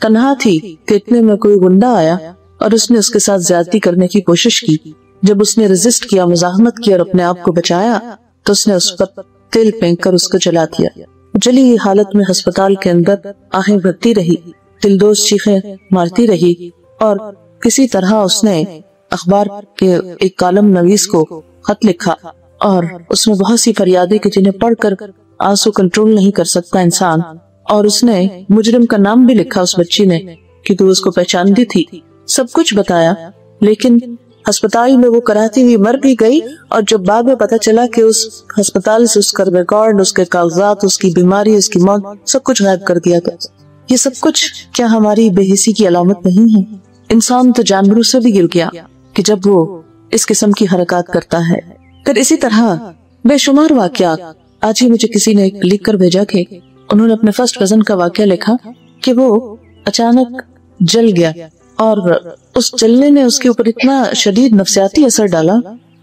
تنہا تھی کہ اتنے میں کوئی گنڈا آیا اور اس نے اس کے ساتھ زیادتی کرنے کی کوشش کی۔ جب اس نے ریزسٹ کیا، مزاحمت کی اور اپنے آپ کو بچایا تو اس نے اس پر تیل پھینک کر اس کو جلا دیا۔ جلی ہوئی حالت میں ہسپتال کے اندر آہیں بھرتی رہی، دلدوز چیخیں مارتی رہی، اور کسی طرح اس نے اخبار کے ایک کالم نویس کو خط لکھا اور اس میں بہت سی فریادیں کہ جنہیں پڑھ کر آنسو کنٹرول نہیں کر سکتا انسان، اور اس نے مجرم کا نام بھی لکھا اس بچی نے کہ تو اس کو پہچانتی تھی، سب کچھ بتایا۔ لیکن ہسپتال میں وہ کراتی ہوئی مر بھی گئی، اور جب بعد میں پتا چلا کہ اس ہسپتال سے اس کا ریکارڈ، اس کے کاغذات، اس کی بیماری، اس کی موت، سب کچھ غائب کر دیا گیا۔ یہ سب کچھ کیا ہماری بے حسی کی علامت نہیں ہے؟ انسان تو جانوروں سے بھی گر گیا کہ جب وہ اس قسم کی حرکات کرتا ہے۔ پھر اسی طرح بے شمار واقعات۔ آج ہی مجھے کسی نے لکھ کر بھیجا کہ انہوں نے اپنے فرسٹ کزن کا واقعہ لکھا کہ وہ اچانک جل گیا، اور اس جلنے نے اس کے اوپر اتنا شدید نفسیاتی اثر ڈالا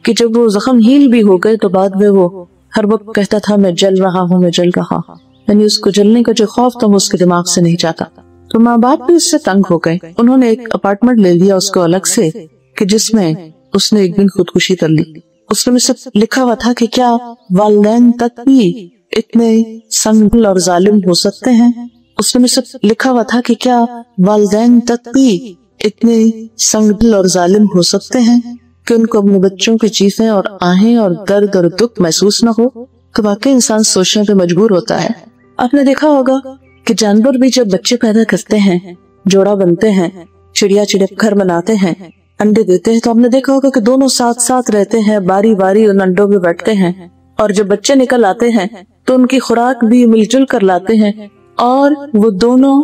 کہ جب وہ زخم ہیل بھی ہو گئے تو بعد میں وہ ہر وقت کہتا تھا میں جل رہا ہوں، میں جل رہا ہوں، یعنی اس کو جلنے کا جو خوف تھا وہ اس کے دماغ سے نہیں جاتا۔ تو ماں باپ بھی اس سے تنگ ہو گئے، انہوں نے ایک اپارٹمنٹ لے لیا اس کو الگ سے کہ جس میں اس نے ایک دن خودکشی کر لی۔ اس میں سے لکھا ہوا تھا کہ کیا والدین تک بھی اتنے سنگ دل اور ظالم ہو سکتے ہیں؟ اس میں سے لکھا ہوا تھا کہ کیا والدین تک بھی اتنے سنگ دل اور ظالم ہو سکتے ہیں کہ ان کو اپنے بچوں کی چیخیں اور آہیں اور درد اور دکھ محسوس نہ ہو؟ تو واقعی انسان سوچنے پہ مجبور ہوتا ہے۔ آپ نے دیکھا ہوگا کہ جانور بھی جب بچے پیدا کرتے ہیں، جوڑا بنتے ہیں، چڑیا گھر بناتے ہیں، انڈے دیتے ہیں، تو آپ نے دیکھا ہوگا کہ دونوں ساتھ ساتھ رہتے ہیں، باری باری ان انڈوں میں بیٹھتے ہیں، اور جب بچے نکل آتے ہیں تو ان کی خوراک بھی مل جل کر لاتے ہیں، اور وہ دونوں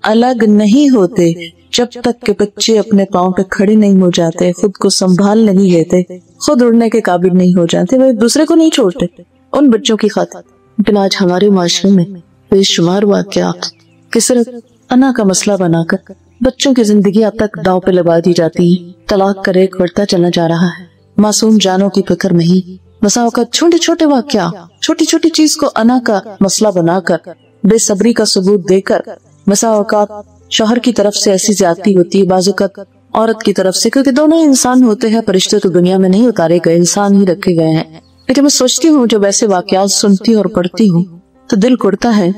الگ نہیں ہوتے جب تک کہ بچے اپنے پاؤں پہ کھڑے نہیں ہو جاتے، خود کو سنبھال نہیں لیتے، خود اڑنے کے قابل نہیں ہو جاتے، وہ ایک دوسرے کو نہیں چھوڑتے ان بچوں کی خاطر۔ لیکن آج ہمارے معاشرے میں بے شمار واقعات کہ صرف انا کا مسئلہ بنا کر بچوں کی زندگی اب تک داؤ پہ لگا دی جاتی ہے۔ طلاق کا ریٹ بڑھتا چلا جا رہا ہے، معصوم جانوں کی فکر نہیں۔ بسا اوقات چھوٹے چھوٹے واقعات، چھوٹی چھوٹی چیز کو انا کا مسئلہ بنا کر، بے صبری کا ثبوت دے کر، بسا اوقات شوہر کی طرف سے ایسی زیادتی ہوتی ہے، بعض اوقات عورت کی طرف سے، کیونکہ دونوں انسان ہوتے ہیں، فرشتے تو دنیا میں نہیں اتارے گئے، انسان ہی رکھے گئے ہیں۔ لیکن میں سوچتی ہوں جب ایسے واقعات سنتی اور پڑھتی ہوں تو دل کڑتا ہے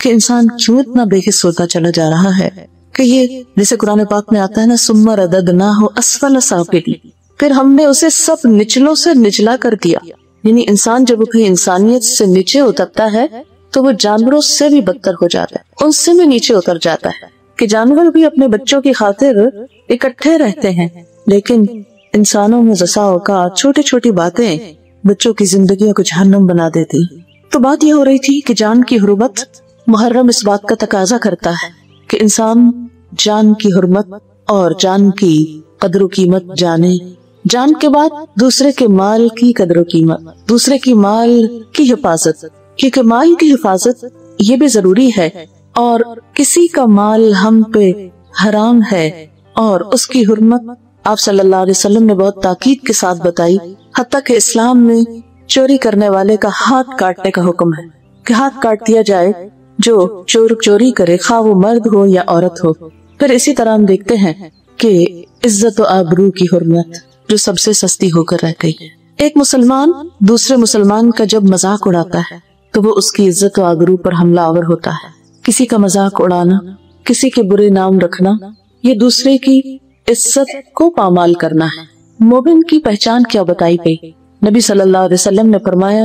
کہ انسان کیوں اتنا بے حس ہوتا چلا جا رہا ہے، کہ یہ جیسے قرآن پاک میں آتا ہے نا، ثم رددناہ اسفل سافلین، پھر ہم نے اسے سب نچلوں سے نچلا کر دیا۔ یعنی انسان جب اپنی انسانیت سے نیچے اترتا ہے تو وہ جانوروں سے بھی بدتر ہو جاتا ہے، ان سے بھی نیچے اتر جاتا ہے، کہ جانور بھی اپنے بچوں کی خاطر اکٹھے رہتے ہیں، لیکن انسانوں میں بسا اوقات چھوٹی چھوٹی باتیں بچوں کی زندگیوں کو جہنم بنا دیتی۔ تو بات یہ ہو رہی تھی کہ جان کی حرمت، محرم اس بات کا تقاضا کرتا ہے کہ انسان جان کی حرمت اور جان کی قدر و قیمت جانے، جان کے بعد دوسرے کے مال کی قدر و قیمت، دوسرے کی مال کی حفاظت، کیونکہ مال کی حفاظت یہ بھی ضروری ہے، اور کسی کا مال ہم پہ حرام ہے اور اس کی حرمت آپ صلی اللہ علیہ وسلم نے بہت تاکید کے ساتھ بتائی، حتیٰ کہ اسلام میں چوری کرنے والے کا ہاتھ کاٹنے کا حکم ہے کہ ہاتھ کاٹ دیا جائے جو چوری کرے، خواہ وہ مرد ہو یا عورت ہو۔ پھر اسی طرح ہم دیکھتے ہیں کہ عزت و آبرو کی حرمت جو سب سے سستی ہو کر رہ گئی ہے۔ ایک مسلمان دوسرے مسلمان کا جب مذاق اڑاتا ہے تو وہ اس کی عزت و آبرو پر حملہ آور ہوتا ہے۔ کسی کا مذاق اڑانا، کسی کے برے نام رکھنا، یہ دوسرے کی عزت کو پامال کرنا ہے۔ مومن کی پہچان کیا بتائی گئی؟ نبی صلی اللہ علیہ وسلم نے فرمایا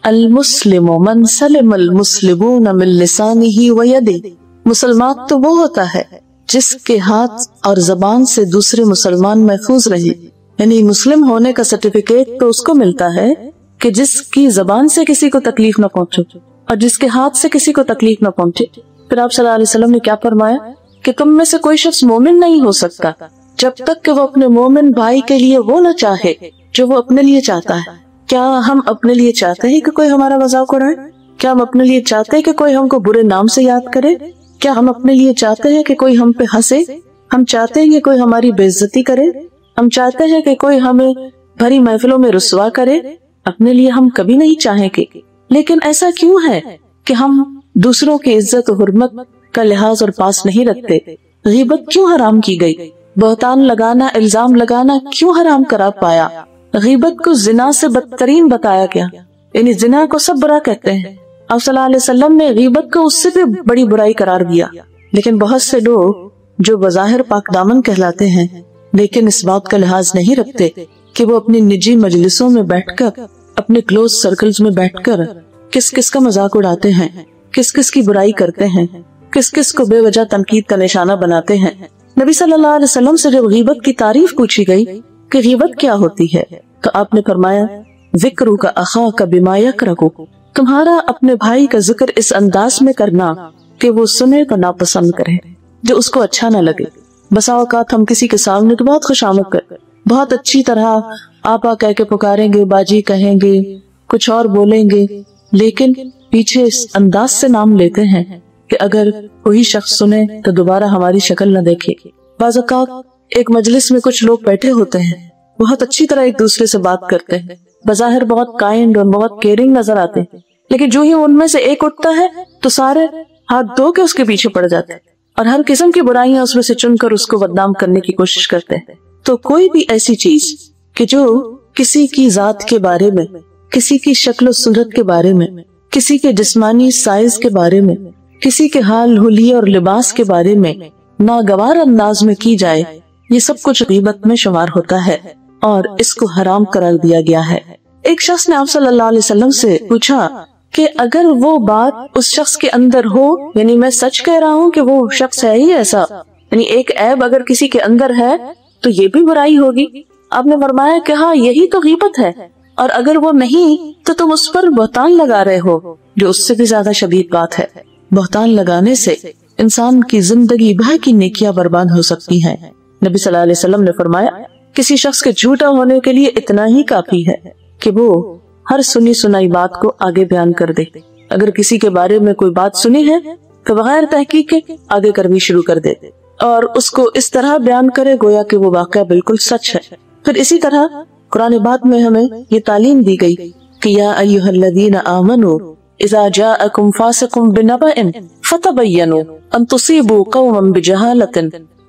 المسلم من سلم المسلمون من لسانہ و یدہ، مسلمان تو وہ ہوتا ہے جس کے ہاتھ اور زبان سے دوسرے مسلمان محفوظ رہے، یعنی مسلم ہونے کا سرٹیفکیٹ تو اس کو ملتا ہے کہ جس کی زبان سے کسی کو تکلیف نہ پہنچے اور جس کے ہاتھ سے کسی کو تکلیف نہ پہنچے۔ پھر آپ صلی اللہ علیہ وسلم نے کیا فرمایا کہ تم میں سے کوئی شخص مومن نہیں ہو سکتا جب تک کہ وہ اپنے مومن بھائی کے لیے وہ نہ چاہے جو وہ اپنے لیے چاہتا ہے۔ کیا ہم اپنے لیے چاہتے ہیں کہ کوئی ہمارا مذاق اڑائے؟ کیا ہم اپنے لیے چاہتے ہیں کہ کوئی ہم کو برے نام سے یاد کرے؟ کیا ہم اپنے لیے چاہتے ہیں کہ کوئی ہم پہ ہنسے؟ ہم چاہتے ہیں کہ کوئی ہماری بے عزتی کرے؟ ہم چاہتے ہیں کہ کوئی ہمیں بھری محفلوں میں رسوا کرے؟ اپنے لیے ہم کبھی نہیں چاہیں گے۔ لیکن ایسا کیوں ہے کہ ہم دوسروں کی عزت و حرمت کا لحاظ اور پاس نہیں رکھتے؟ غیبت کیوں حرام کی گئی؟ بہتان لگانا، الزام لگانا کیوں حرام قرار پایا؟ غیبت کو زنا سے بدترین بتایا گیا، یعنی زنا کو سب برا کہتے ہیں، آپ صلی اللہ علیہ وسلم نے غیبت کو اس سے بھی بڑی برائی قرار دیا۔ لیکن بہت سے لوگ جو بظاہر پاک دامن کہلاتے ہیں لیکن اس بات کا لحاظ نہیں رکھتے کہ وہ اپنی نجی مجلسوں میں بیٹھ کر، اپنے کلوز سرکلز میں بیٹھ کر کس کس کا مذاق اڑاتے ہیں، کس کس کی برائی کرتے ہیں، کس کس کو بے وجہ تنقید کا نشانہ بناتے ہیں۔ نبی صلی اللہ علیہ وسلم سے جب غیبت کی تعریف پوچھی گئی کہ غیبت کیا ہوتی ہے تو آپ نے فرمایا ذکرک اخاک بما یکرہ، تمہارا اپنے بھائی کا ذکر اس انداز میں کرنا کہ وہ سنے تو ناپسند کرے، جو اس کو اچھا نہ لگے۔ بسا اوقات ہم کسی کے سامنے تو بہت خوش آمد کرتے، بہت اچھی طرح آپا کہہ کے پکاریں گے، باجی کہیں گے، کچھ اور بولیں گے، لیکن پیچھے اس انداز سے نام لیتے ہیں کہ اگر کوئی شخص سنے تو دوبارہ ہماری شکل نہ دیکھے۔ بعض اوقات ایک مجلس میں کچھ لوگ بیٹھے ہوتے ہیں، بہت اچھی طرح ایک دوسرے سے بات کرتے ہیں، بظاہر بہت کائنڈ اور بہت کیئرنگ نظر آتے ہیں، لیکن جو ہی ان میں سے ایک اٹھتا ہے تو سارے ہاتھ دھو کے اس کے پیچھے پڑ جاتے ہیں اور ہر قسم کی برائیاں اس میں سے چن کر اس کو بدنام کرنے کی کوشش کرتے ہیں۔ تو کوئی بھی ایسی چیز کہ جو کسی کی ذات کے بارے میں، کسی کی شکل و صورت کے بارے میں، کسی کے جسمانی سائز کے بارے میں، کسی کے حال حلیے اور لباس کے بارے میں ناگوار انداز میں کی جائے، یہ سب کچھ غیبت میں شمار ہوتا ہے اور اس کو حرام قرار دیا گیا ہے۔ ایک شخص نے آپ صلی اللہ علیہ وسلم سے پوچھا کہ اگر وہ بات اس شخص کے اندر ہو، یعنی میں سچ کہہ رہا ہوں کہ وہ شخص ہے ہی ایسا، یعنی ایک عیب اگر کسی کے اندر ہے تو یہ بھی برائی ہوگی؟ آپ نے فرمایا کہ ہاں یہی تو غیبت ہے، اور اگر وہ نہیں تو تم اس پر بہتان لگا رہے ہو، جو اس سے بھی زیادہ شدید بات ہے۔ بہتان لگانے سے انسان کی زندگی بھر کی نیکیاں برباد ہو سکتی ہیں۔ نبی صلی اللہ علیہ وسلم نے فرمایا کسی شخص کے جھوٹا ہونے کے لیے اتنا ہی کافی ہے کہ وہ ہر سنی سنائی بات کو آگے بیان کر دے۔ اگر کسی کے بارے میں کوئی بات سنی ہے تو بغیر تحقیق کے آگے کرنی شروع کر دے اور اس کو اس طرح بیان کرے گویا کہ وہ واقعہ بالکل سچ ہے۔ پھر اسی طرح قرآن پاک میں ہمیں یہ تعلیم دی گئی کہ یا ایھا الذین آمنوا اذا جاءکم فاسق بنبأ فتبینوا ان تصیبوا قوما بجہالۃ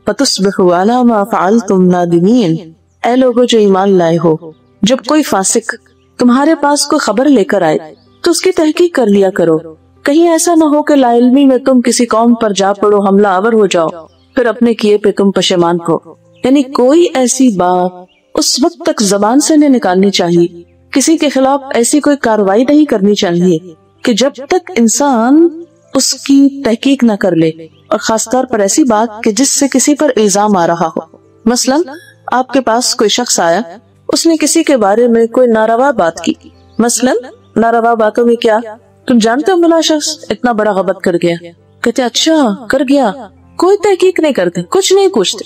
فتصبحوا علی ما فعلتم نادمین۔ اے لوگو جو ایمان لائے ہو، جب کوئی فاسق تمہارے پاس کوئی خبر لے کر آئے تو اس کی تحقیق کر لیا کرو، کہیں ایسا نہ ہو کہ لا علمی میں تم کسی قوم پر جا پڑو، حملہ آور ہو جاؤ، پھر اپنے کیے پہ تم پشیمان ہو۔ یعنی کوئی ایسی بات اس وقت تک زبان سے نہیں نکالنی چاہیے، کسی کے خلاف ایسی کوئی کارروائی نہیں کرنی چاہیے کہ جب تک انسان اس کی تحقیق نہ کر لے، اور خاص طور پر ایسی بات کہ جس سے کسی پر الزام آ رہا ہو۔ مثلا آپ کے پاس کوئی شخص آیا، اس نے کسی کے بارے میں کوئی ناروا بات کی، مثلا ناروا باتوں میں کیا، تم جانتے ہو ملا شخص اتنا بڑا غلط کر گیا، کہتے اچھا کر گیا، کوئی تحقیق نہیں کرتے، کچھ نہیں پوچھتے،